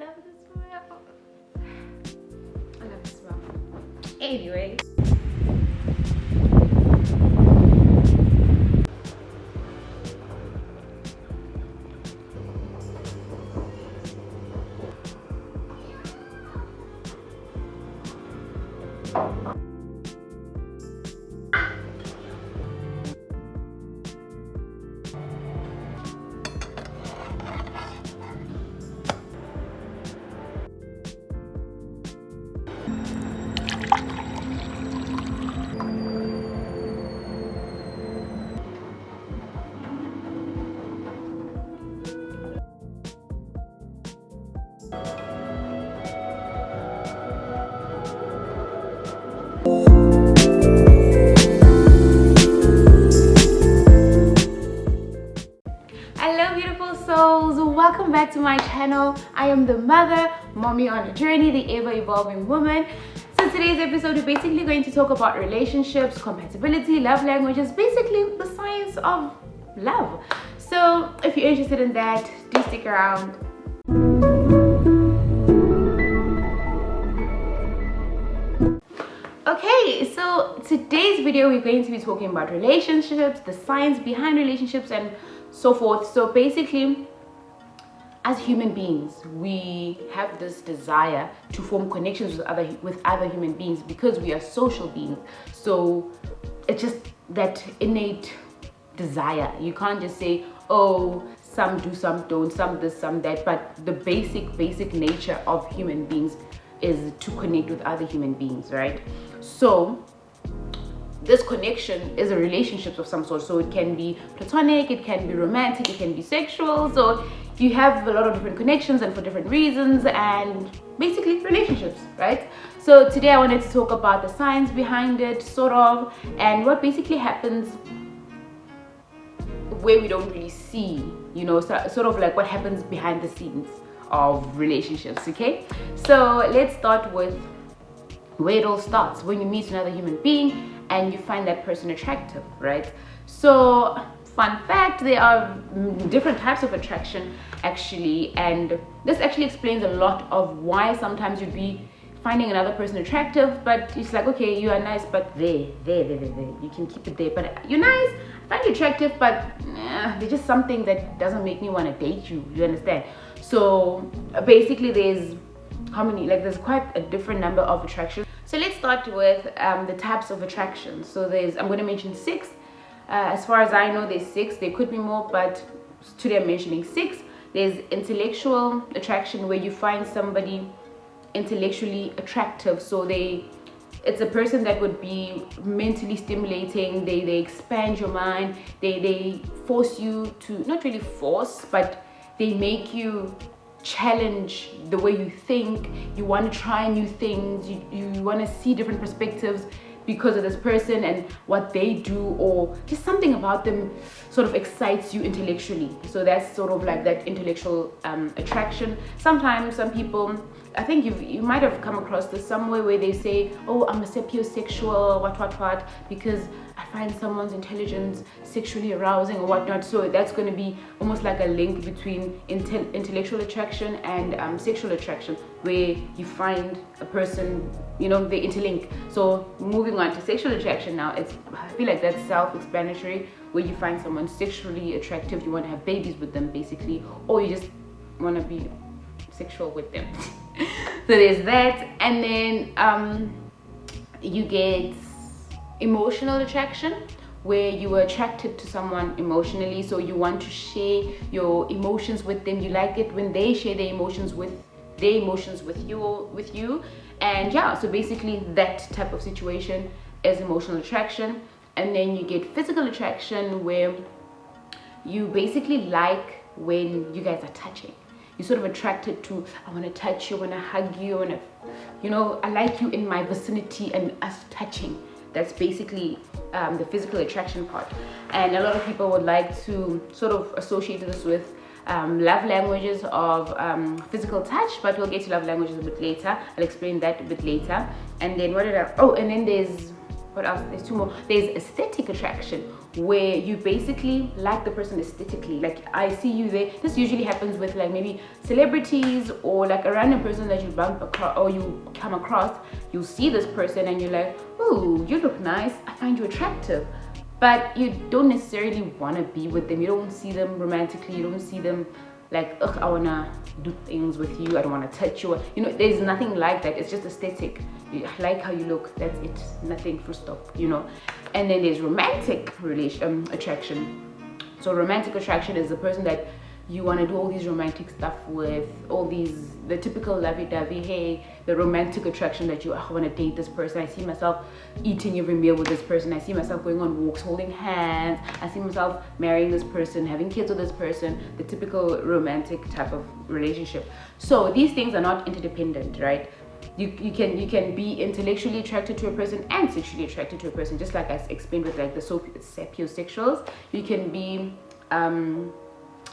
love the smell. I love the smell. Anyway. Hello beautiful souls, welcome back to my channel. I am the mother, mommy on a journey, the ever evolving woman. So today's episode we're basically going to talk about relationships, compatibility, love languages, basically the science of love. So if you're interested in that, do stick around. Okay, so today's video we're going to be talking about relationships, the science behind relationships and so forth. So basically, as human beings, we have this desire to form connections with other human beings because we are social beings. So it's just that innate desire. You can't just say, oh, some do, some don't, some this, some that, but the basic nature of human beings is to connect with other human beings, right? So this connection is a relationship of some sort. So it can be platonic, it can be romantic, it can be sexual. So you have a lot of different connections and for different reasons, and basically relationships, right? So today I wanted to talk about the science behind it, sort of, and what basically happens where we don't really see, you know, sort of like what happens behind the scenes of relationships. Okay, so let's start with where it all starts, when you meet another human being and you find that person attractive, right? So fun fact, there are different types of attraction actually, and this actually explains a lot of why sometimes you'd be finding another person attractive, but it's like, okay, you are nice, but there, you can keep it there, but you're nice, I find you attractive, but there's just something that doesn't make me want to date you, you understand? So basically there's there's quite a different number of attractions. So let's start with the types of attraction. So I'm going to mention 6. As far as I know, there's 6. There could be more, but today I'm mentioning 6. There's intellectual attraction, where you find somebody intellectually attractive. So it's a person that would be mentally stimulating. They expand your mind. They force you to, not really force, but they make you challenge the way you think. You want to try new things, you want to see different perspectives because of this person and what they do, or just something about them sort of excites you intellectually. So that's sort of like that intellectual attraction. Sometimes some people, I think you might have come across this somewhere, where they say, oh, I'm a sapiosexual, what, because I find someone's intelligence sexually arousing or whatnot. So that's going to be almost like a link between intellectual attraction and sexual attraction, where you find a person, you know, they interlink. So moving on to sexual attraction now, I feel like that's self-explanatory, where you find someone sexually attractive, you want to have babies with them basically, or you just want to be sexual with them. So there's that. And then you get emotional attraction, where you are attracted to someone emotionally, so you want to share your emotions with them. You like it when they share their emotions with you. And yeah, so basically that type of situation is emotional attraction. And then you get physical attraction, where you basically like when you guys are touching. You're sort of attracted to, I want to touch you, I want to hug you, I want to, you know, I like you in my vicinity and us touching. That's basically the physical attraction part. And a lot of people would like to sort of associate this with love languages of physical touch, but we'll get to love languages a bit later. I'll explain that a bit later. And then and then there's, what else? There's 2 more. There's aesthetic attraction, where you basically like the person aesthetically. Like, I see you there. This usually happens with like maybe celebrities or like a random person that you bump across or you come across. You see this person and you're like, oh, you look nice, I find you attractive. But you don't necessarily want to be with them. You don't see them romantically. You don't see them like, ugh, I want to do things with you. I don't want to touch you. You know, there's nothing like that. It's just aesthetic. I like how you look. That's it. Nothing, full stop, you know. And then there's romantic attraction. So romantic attraction is the person that you want to do all these romantic stuff with, all these, the typical lovey-dovey, hey, the romantic attraction that you, I want to date this person. I see myself eating every meal with this person. I see myself going on walks, holding hands. I see myself marrying this person, having kids with this person, the typical romantic type of relationship. So these things are not interdependent, right? You can be intellectually attracted to a person and sexually attracted to a person, just like I explained with like the sapiosexuals. You can be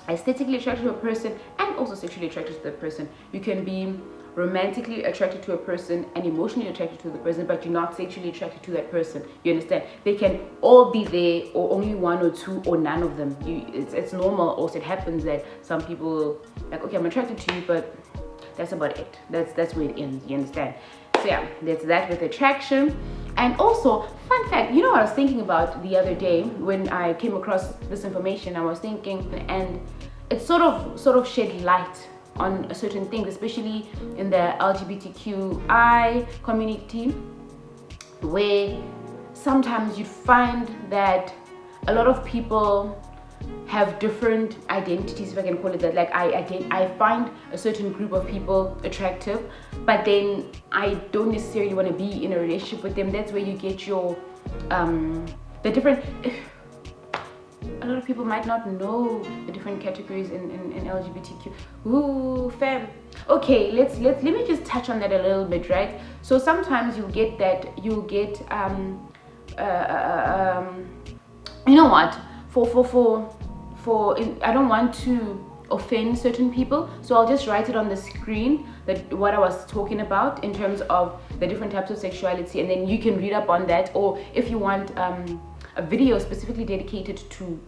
aesthetically attracted to a person and also sexually attracted to the person. You can be romantically attracted to a person and emotionally attracted to the person, but you're not sexually attracted to that person. You understand? They can all be there, or only one or two, or none of them. It's normal. Also, it happens that some people like, okay, I'm attracted to you, but that's about it. That's where it ends. You understand? So yeah, that's that with attraction. And also, fun fact, you know what I was thinking about the other day when I came across this information? I was thinking, and it sort of shed light on certain things, especially in the LGBTQI community, where sometimes you find that a lot of people have different identities, if I can call it that. Like I find a certain group of people attractive, but then I don't necessarily want to be in a relationship with them. That's where you get your the different. A lot of people might not know the different categories in LGBTQ. Ooh, fam. Okay, let me just touch on that a little bit, right? So sometimes you get you know what? I don't want to offend certain people, so I'll just write it on the screen, that what I was talking about in terms of the different types of sexuality, and then you can read up on that. Or if you want a video specifically dedicated to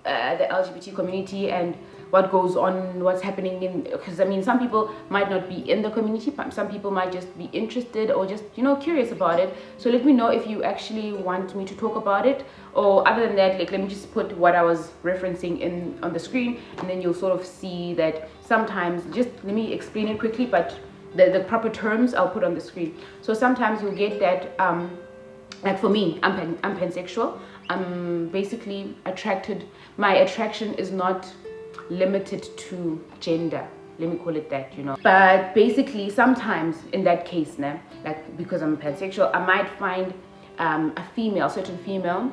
the LGBT community and what goes on, what's happening in, because I mean, some people might not be in the community, some people might just be interested or just, you know, curious about it. So let me know if you actually want me to talk about it, or other than that, like, let me just put what I was referencing on the screen, and then you'll sort of see that sometimes, just let me explain it quickly, but the proper terms I'll put on the screen. So sometimes you'll get that like for me, I'm pansexual. I'm basically attracted, my attraction is not limited to gender, let me call it that, you know. But basically sometimes in that case, like because I'm pansexual, I might find a certain female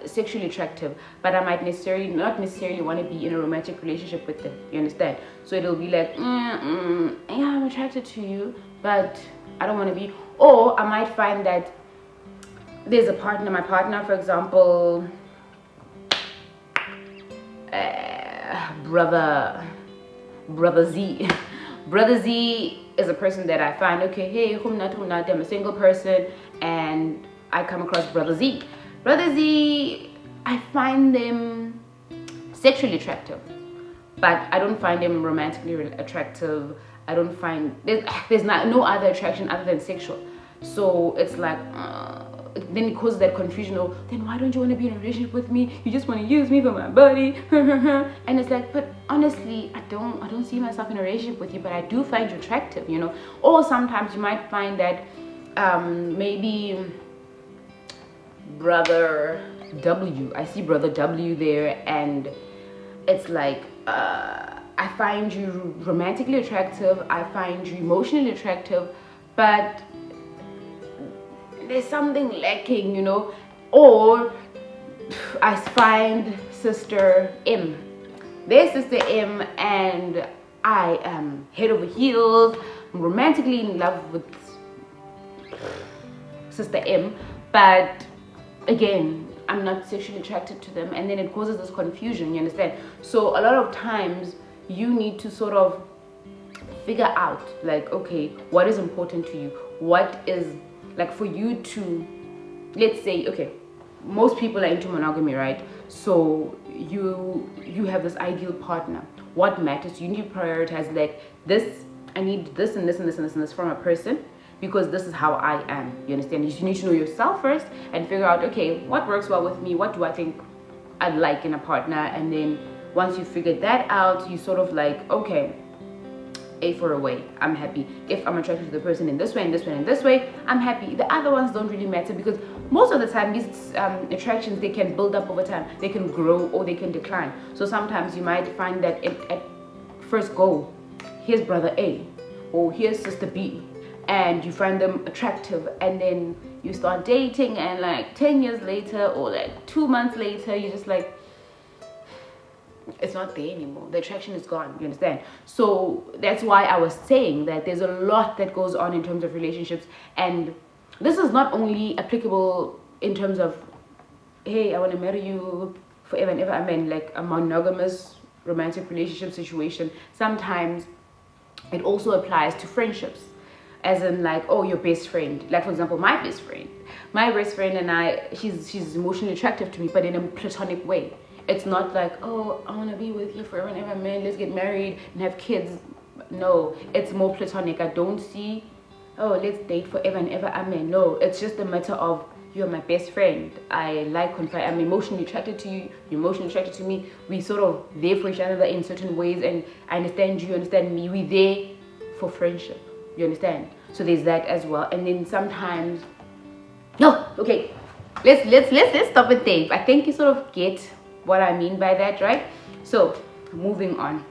sexually attractive, but I might not necessarily want to be in a romantic relationship with them, you understand? So it'll be like, yeah, I'm attracted to you, but I don't want to be. Or I might find that there's a partner, my partner, for example, brother Z. Brother Z is a person that I find, okay, hey, I'm a single person, and I come across Brother Z. Brother Z, I find them sexually attractive, but I don't find them romantically attractive. I don't find, there's no other attraction other than sexual. So it's like, then it causes that confusion of, then why don't you want to be in a relationship with me? You just want to use me for my body. And it's like, but honestly, I don't see myself in a relationship with you, but I do find you attractive, you know. Or sometimes you might find that maybe Brother W, I see Brother W there, and it's like, I find you romantically attractive, I find you emotionally attractive, but there's something lacking, you know. Or I find Sister M. There's Sister M, and I am head over heels, I'm romantically in love with Sister M, but again, I'm not sexually attracted to them, and then it causes this confusion, you understand? So a lot of times you need to sort of figure out, like, okay, what is important to you? What is, like, for you to, let's say, okay, most people are into monogamy, right? So you have this ideal partner. What matters, you need to prioritize like this. I need this and this and this and this and this from a person, because this is how I am. You understand? You need to know yourself first and figure out, okay, what works well with me, what do I think I'd like in a partner. And then once you figure that out, you sort of like, okay, A for a way, I'm happy. If I'm attracted to the person in this way and this way and this way, I'm happy. The other ones don't really matter, because most of the time these attractions, they can build up over time, they can grow or they can decline. So sometimes you might find that at first go, here's brother A or here's sister B, and you find them attractive, and then you start dating, and like 10 years later or like 2 months later, you're just like, it's not there anymore. The attraction is gone. You understand? So that's why I was saying that there's a lot that goes on in terms of relationships, and this is not only applicable in terms of, hey, I want to marry you forever and ever. I mean, like a monogamous romantic relationship situation. Sometimes it also applies to friendships, as in like, oh, your best friend. Like for example, my best friend and I, she's emotionally attractive to me, but in a platonic way. It's not like, oh, I want to be with you forever and ever, man, let's get married and have kids. No, it's more platonic. I don't see, oh, let's date forever and ever, amen. No, it's just a matter of, you're my best friend. I'm emotionally attracted to you, you're emotionally attracted to me. We sort of there for each other in certain ways, and I understand you understand me. We're there for friendship. You understand? So there's that as well. And then sometimes, no, okay, let's stop it there. I think you sort of get what I mean by that, right? So moving on,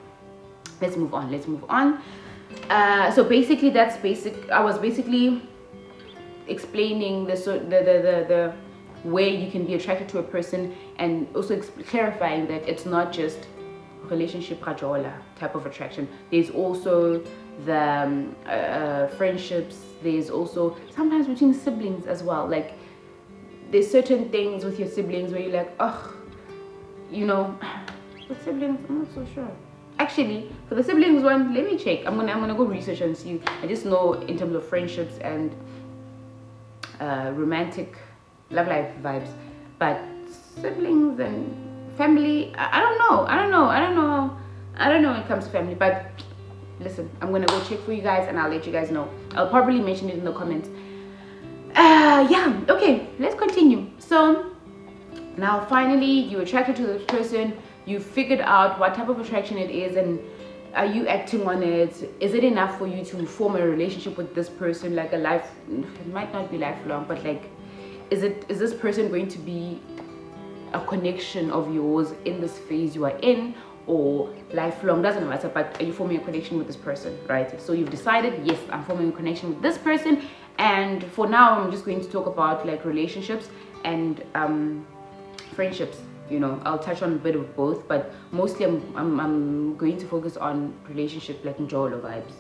let's move on. So basically that's basic. I was basically explaining the way you can be attracted to a person, and also clarifying that it's not just relationship rajola type of attraction. There's also the friendships. There's also sometimes between siblings as well. Like there's certain things with your siblings where you're like, oh, you know, with siblings, I'm not so sure. Actually, for the siblings one, let me check. I'm gonna go research and see. I just know in terms of friendships and romantic love life vibes, but siblings and family, I don't know when it comes to family. But listen, I'm gonna go check for you guys and I'll let you guys know. I'll probably mention it in the comments. Yeah, okay, let's continue. So now finally you're attracted to this person, you figured out what type of attraction it is, and are you acting on it? Is it enough for you to form a relationship with this person, like a life, it might not be lifelong, but like, is this person going to be a connection of yours in this phase you are in, or lifelong? Doesn't matter, but are you forming a connection with this person, right? So you've decided, yes, I'm forming a connection with this person. And for now, I'm just going to talk about like relationships and friendships. You know, I'll touch on a bit of both, but mostly I'm going to focus on relationship, like Njolo vibes.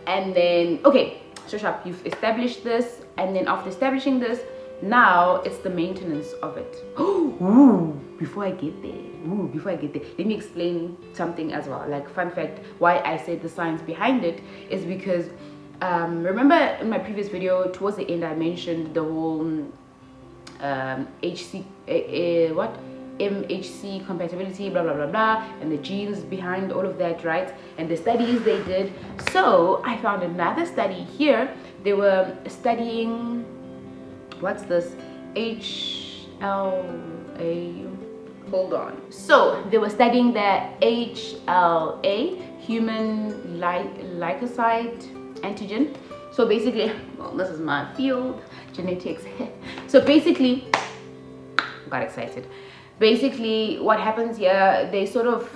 And then, okay, so sharp, you've established this, and then after establishing this, now it's the maintenance of it. Ooh, before I get there, let me explain something as well. Like, fun fact, why I said the science behind it is because remember in my previous video, towards the end, I mentioned the whole MHC compatibility, blah blah blah blah, and the genes behind all of that, right? And the studies they did. So I found another study here. They were studying, what's this, HLA, hold on. So they were studying the HLA, human leukocyte antigen. So basically, well, this is my field, genetics. So basically, got excited. Basically, what happens here, they sort of,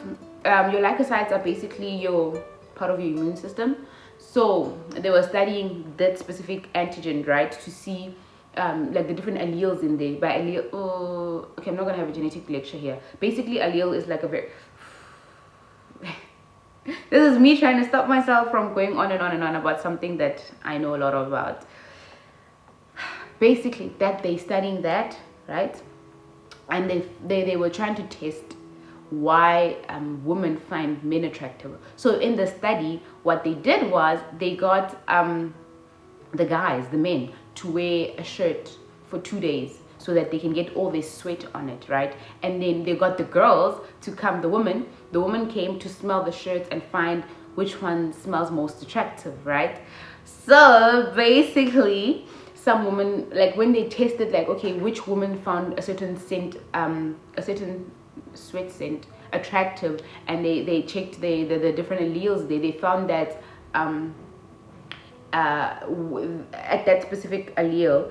your leukocytes are basically your part of your immune system. So they were studying that specific antigen, right, to see like the different alleles in there. By allele, okay, I'm not gonna have a genetic lecture here. Basically, allele is like a very this is me trying to stop myself from going on and on and on about something that I know a lot about. Basically, that they studying that, right? And they were trying to test why women find men attractive. So in the study, what they did was they got the men, to wear a shirt for 2 days. so that they can get all their sweat on it, right? And then they got the girls to come, the woman came to smell the shirts and find which one smells most attractive, right? So basically, some women, like when they tested, like, okay, which woman found a certain scent, a certain sweat scent attractive, and they checked the different alleles there, they found that at that specific allele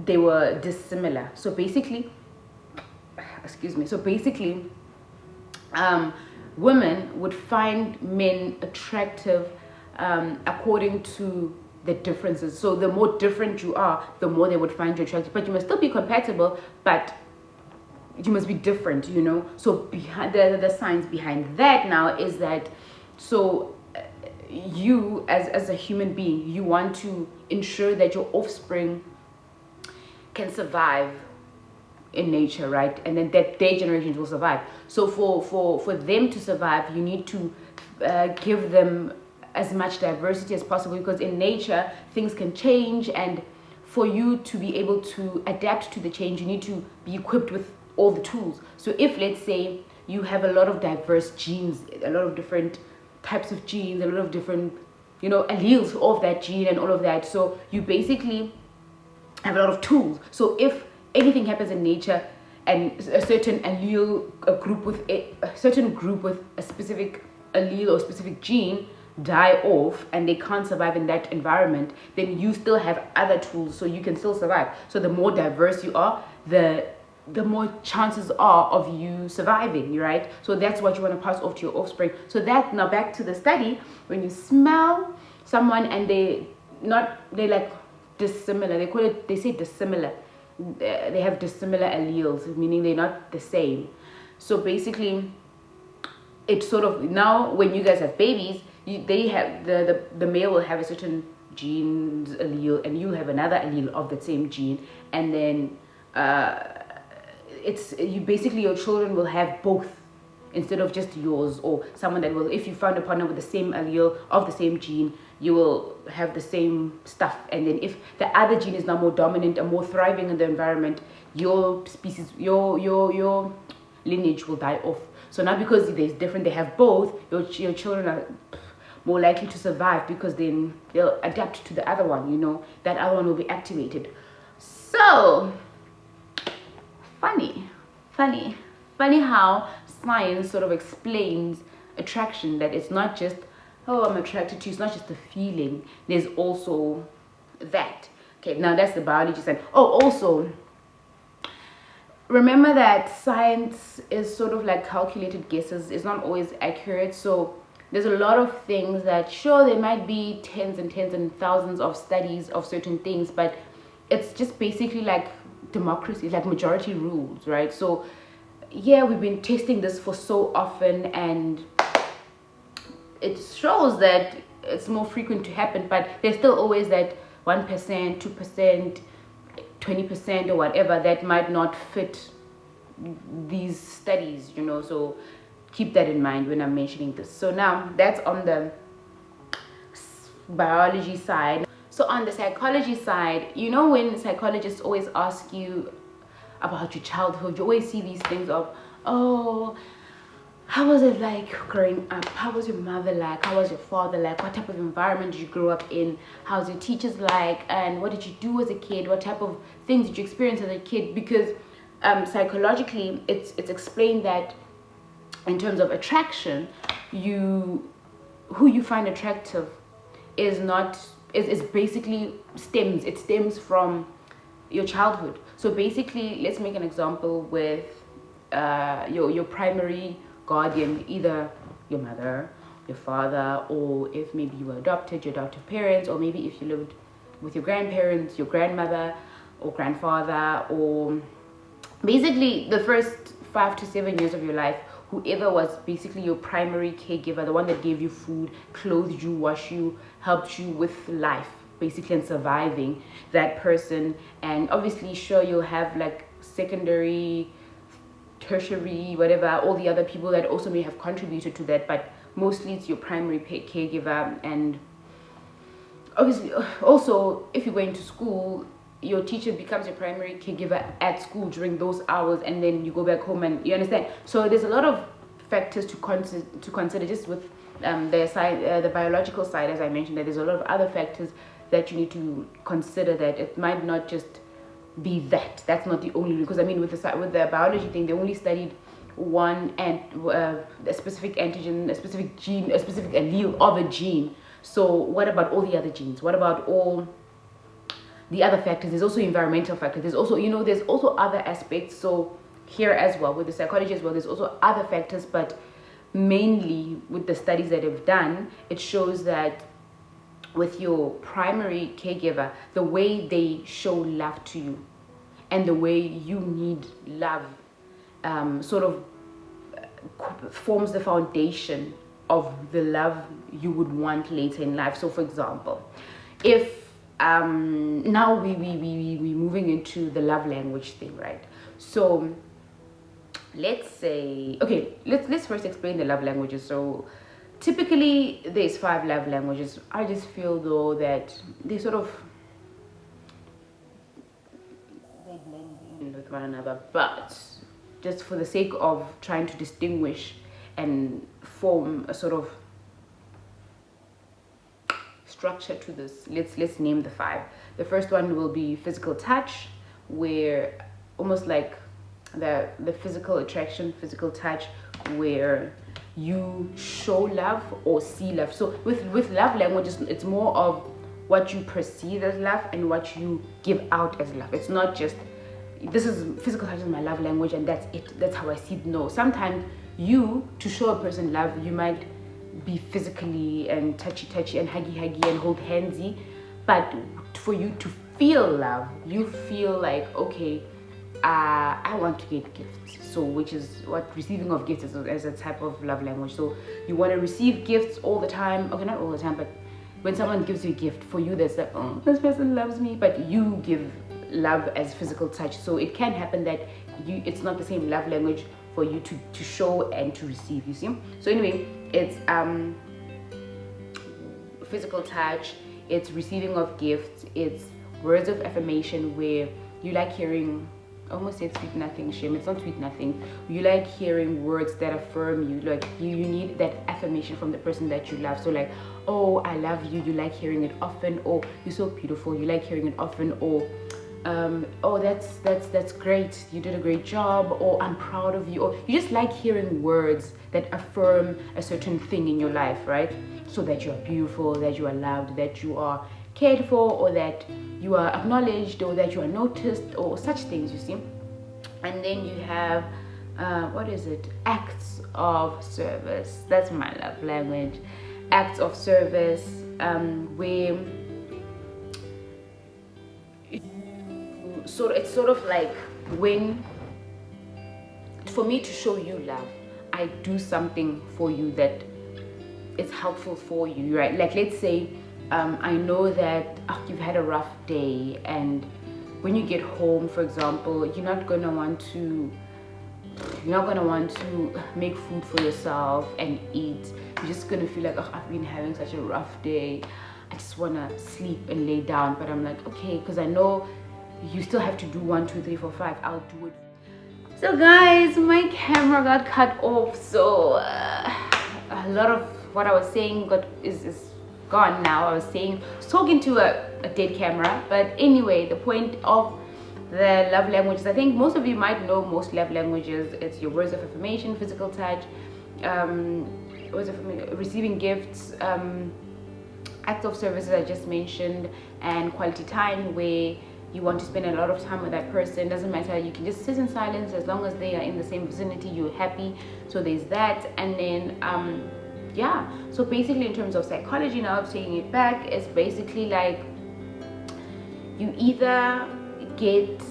they were dissimilar. So basically, women would find men attractive according to the differences. So the more different you are, the more they would find you attractive. But you must still be compatible, but you must be different, you know. So behind the science behind that now is that, so you as a human being, you want to ensure that your offspring can survive in nature, right? And then that their generations will survive. So for them to survive, you need to give them as much diversity as possible, because in nature things can change, and for you to be able to adapt to the change, you need to be equipped with all the tools. So if, let's say, you have a lot of diverse genes, a lot of different types of genes, a lot of different, you know, alleles of that gene and all of that, so you basically have a lot of tools. So if anything happens in nature and a certain allele, a certain group with a specific allele or specific gene die off and they can't survive in that environment, then you still have other tools so you can still survive. So the more diverse you are, the more chances are of you surviving, right? So that's what you want to pass off to your offspring. So that, now back to the study, when you smell someone and they like dissimilar, they say dissimilar, they have dissimilar alleles, meaning they're not the same. So basically, it's sort of, now when you guys have babies, they have the male will have a certain gene's allele and you have another allele of the same gene, and then it's you basically, your children will have both instead of just yours, or someone that will, if you found a partner with the same allele of the same gene, you will have the same stuff. And then if the other gene is now more dominant and more thriving in the environment, your species, your lineage will die off. So now because there's different, they have both, your children are more likely to survive, because then they'll adapt to the other one, you know, that other one will be activated. So funny how science sort of explains attraction, that it's not just, oh, I'm attracted to you, it's not just a feeling, there's also that. Okay, now that's the biology side. Oh, also remember that science is sort of like calculated guesses, it's not always accurate. So there's a lot of things that, sure, there might be tens and thousands of studies of certain things, but it's just basically like democracy, like majority rules, right? So yeah, we've been testing this for so often, and it shows that it's more frequent to happen, but there's still always that 1%, 2%, 20% or whatever that might not fit these studies, you know. So keep that in mind when I'm mentioning this. So now that's on the biology side. So on the psychology side, you know, when psychologists always ask you about your childhood, you always see these things of, oh, how was it like growing up? How was your mother like? How was your father like? What type of environment did you grow up in? How's your teachers like? And what did you do as a kid? What type of things did you experience as a kid? Because psychologically, it's explained that in terms of attraction, who you find attractive is basically stems from your childhood. So basically, let's make an example with your primary guardian, either your mother, your father, or if maybe you were adopted, your adoptive parents, or maybe if you lived with your grandparents, your grandmother or grandfather, or basically the first 5 to 7 years of your life, whoever was basically your primary caregiver, the one that gave you food, clothed you, washed you, helped you with life basically and surviving, that person. And obviously, sure, you'll have like secondary, tertiary, whatever, all the other people that also may have contributed to that, but mostly it's your primary caregiver. And obviously also, if you're going to school, your teacher becomes your primary caregiver at school during those hours, and then you go back home, and you understand. So there's a lot of factors to consider just with the side, the biological side, as I mentioned. That there's a lot of other factors that you need to consider, that it might not just be that's not the only, because I mean with the biology thing, they only studied one and a specific antigen, a specific gene, a specific allele of a gene. So what about all the other genes? What about all the other factors? There's also environmental factors. There's also, there's also other aspects. So here as well, with the psychology as well, there's also other factors, but mainly with the studies that have done, it shows that with your primary caregiver, the way they show love to you and the way you need love sort of forms the foundation of the love you would want later in life. So for example, if now we moving into the love language thing, right? So let's say, okay, let's first explain the love languages. So typically there's 5 love languages. I just feel though that they sort of blend in with one another, but just for the sake of trying to distinguish and form a sort of structure to this, let's name the 5. The first one will be physical touch, where almost like the physical attraction, physical touch, where you show love or see love. So with love languages, it's more of what you perceive as love and what you give out as love. It's not just, this is physical touch is my love language and that's it, that's how I see it. No, sometimes you, to show a person love, you might be physically and touchy and huggy and hold handsy, but for you to feel love, you feel like, okay, I want to get gifts. So which is what receiving of gifts is as a type of love language. So you want to receive gifts all the time. Okay, not all the time, but when someone gives you a gift, for you that's like, oh, this person loves me, but you give love as physical touch. So it can happen that it's not the same love language for you to show and to receive, you see. So anyway, it's physical touch, it's receiving of gifts, it's words of affirmation, where you like hearing, almost said sweet nothing, shame, it's not sweet nothing, you like hearing words that affirm you, like you need that affirmation from the person that you love. So like, oh, I love you, you like hearing it often, or you're so beautiful, you like hearing it often, or oh, that's great, you did a great job, or I'm proud of you, or you just like hearing words that affirm a certain thing in your life, right? So that you are beautiful, that you are loved, that you are cared for, or that you are acknowledged, or that you are noticed, or such things, you see. And then you have what is it, acts of service. That's my love language. Acts of service, where it's sort of like when, for me to show you love, I do something for you that is helpful for you, right? Like let's say I know that you've had a rough day, and when you get home, for example, you're not gonna want to make food for yourself and eat. You're just gonna feel like, oh, I've been having such a rough day, I just wanna sleep and lay down. But I'm like, okay, because I know you still have to do 1, 2, 3, 4, 5. I'll do it. So guys, my camera got cut off, so a lot of what I was saying is gone now. I was talking to a dead camera. But anyway, the point of the love languages, I think most of you might know most love languages. It's your words of affirmation, physical touch, words of receiving gifts, acts of services I just mentioned, and quality time, where you want to spend a lot of time with that person. Doesn't matter, you can just sit in silence, as long as they are in the same vicinity, you're happy. So there's that. And then yeah, so basically in terms of psychology, now I'm taking it back, it's basically like you either get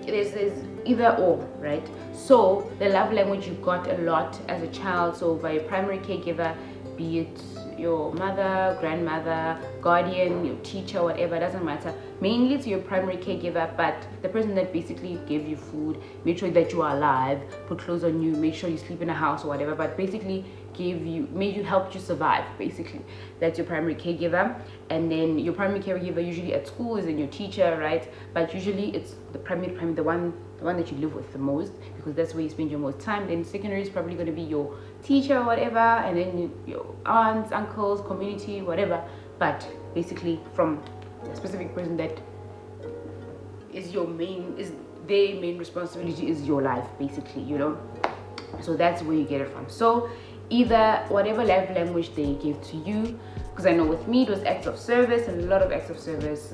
there's either or, right? So the love language you got a lot as a child, so by a primary caregiver, be it your mother, grandmother, guardian, your teacher, whatever, doesn't matter. Mainly to your primary caregiver, but the person that basically gave you food, made sure that you are alive, put clothes on you, make sure you sleep in a house or whatever, but basically helped you survive. Basically, that's your primary caregiver. And then your primary caregiver usually at school is in your teacher, right? But usually it's the primary, the one that you live with the most, because that's where you spend your most time. Then secondary is probably going to be your teacher or whatever, and then your aunts, uncles, community, whatever. But basically from a specific person that is their main responsibility is your life, basically, you know. So that's where you get it from. So either whatever love language they give to you, because I know with me it was acts of service, and a lot of acts of service,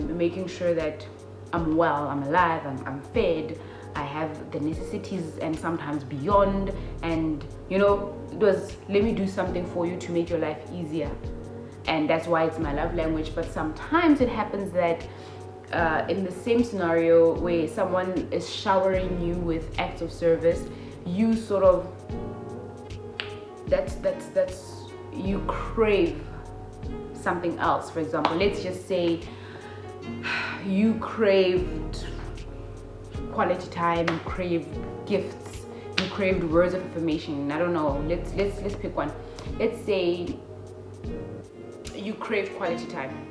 making sure that I'm well, I'm alive, I'm fed, I have the necessities and sometimes beyond. And you know, it was, let me do something for you to make your life easier. And that's why it's my love language. But sometimes it happens that in the same scenario where someone is showering you with acts of service, you sort of, that's you crave something else. For example, let's just say you craved quality time, you craved gifts, you craved words of affirmation. I don't know, let's pick one. Let's say you crave quality time.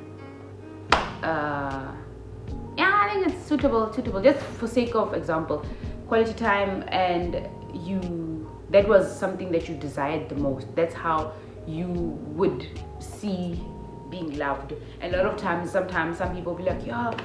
Yeah, I think it's suitable just for sake of example, quality time. And that was something that you desired the most. That's how you would see being loved. And a lot of times, sometimes some people be like, yeah,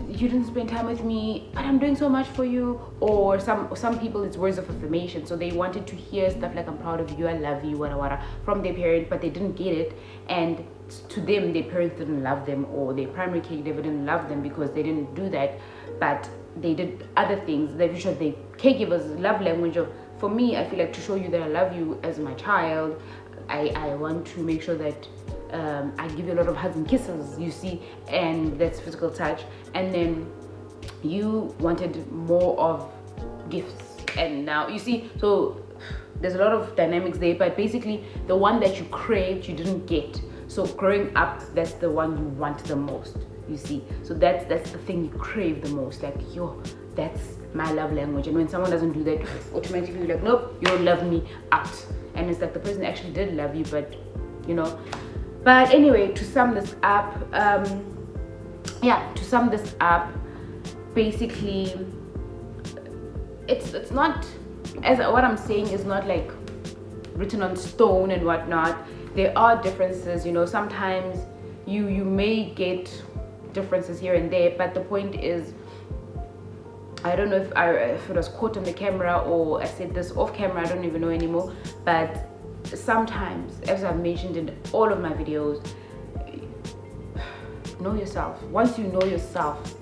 you didn't spend time with me, but I'm doing so much for you. Or some people, it's words of affirmation. So they wanted to hear stuff like, I'm proud of you, I love you, whatever, from their parent, but they didn't get it. And to them, their parents didn't love them, or their primary caregiver didn't love them because they didn't do that. But they did other things that showed their caregivers love language of, for me, I feel like to show you that I love you as my child, I want to make sure that I give you a lot of hugs and kisses, you see, and that's physical touch. And then you wanted more of gifts, and now you see, so there's a lot of dynamics there. But basically the one that you craved, you didn't get. So growing up, that's the one you want the most, you see. So that's the thing you crave the most, like, yo, that's my love language. And when someone doesn't do that, automatically you're like, nope, you don't love me, out. And it's like the person actually did love you, but you know. But anyway, to sum this up, basically it's not, as what I'm saying is not like written on stone and whatnot. There are differences, you know. Sometimes you may get differences here and there, but the point is, I don't know if it was caught on the camera or I said this off camera, I don't even know anymore. But sometimes, as I've mentioned in all of my videos, know yourself. Once you know yourself,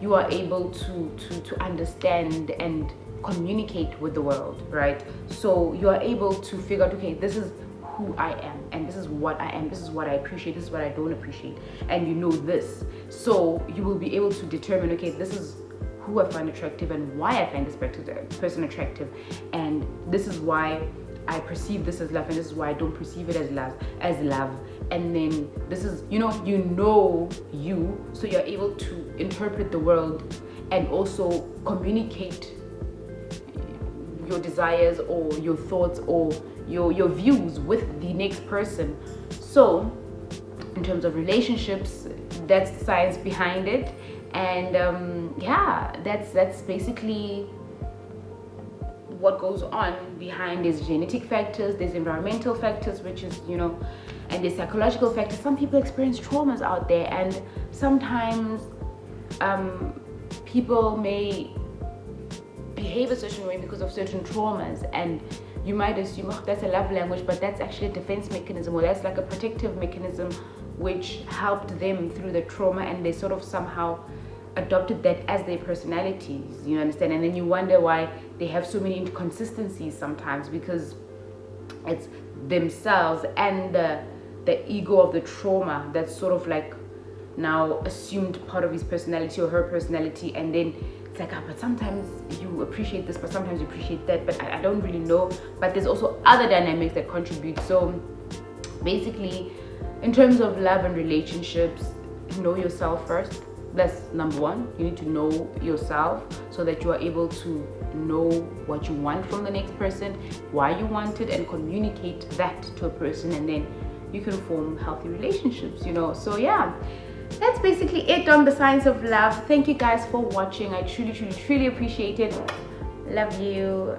you are able to understand and communicate with the world, right? So you are able to figure out, okay, this is who I am, and this is what I am, this is what I appreciate, this is what I don't appreciate, and you know this. So you will be able to determine, okay, this is who I find attractive and why I find this person attractive, and this is why I perceive this as love, and this is why I don't perceive it as love. And then this is, you know you, so you're able to interpret the world and also communicate your desires or your thoughts or your views with the next person. So in terms of relationships, that's the science behind it. And yeah, that's basically what goes on behind. There's genetic factors, there's environmental factors, which is, you know, and there's psychological factors. Some people experience traumas out there, and sometimes people may behave a certain way because of certain traumas, and you might assume, oh, that's a love language, but that's actually a defense mechanism, or that's like a protective mechanism which helped them through the trauma, and they sort of somehow adopted that as their personalities, you understand? And then you wonder why they have so many inconsistencies sometimes, because it's themselves and the ego of the trauma that's sort of like now assumed part of his personality or her personality, and then like, but sometimes you appreciate this, but sometimes you appreciate that, but I don't really know. But there's also other dynamics that contribute. So basically, in terms of love and relationships, know yourself first. That's number one. You need to know yourself so that you are able to know what you want from the next person, why you want it, and communicate that to a person, and then you can form healthy relationships, you know. So yeah, that's basically it on the science of love. Thank you guys for watching. I truly appreciate it. Love you.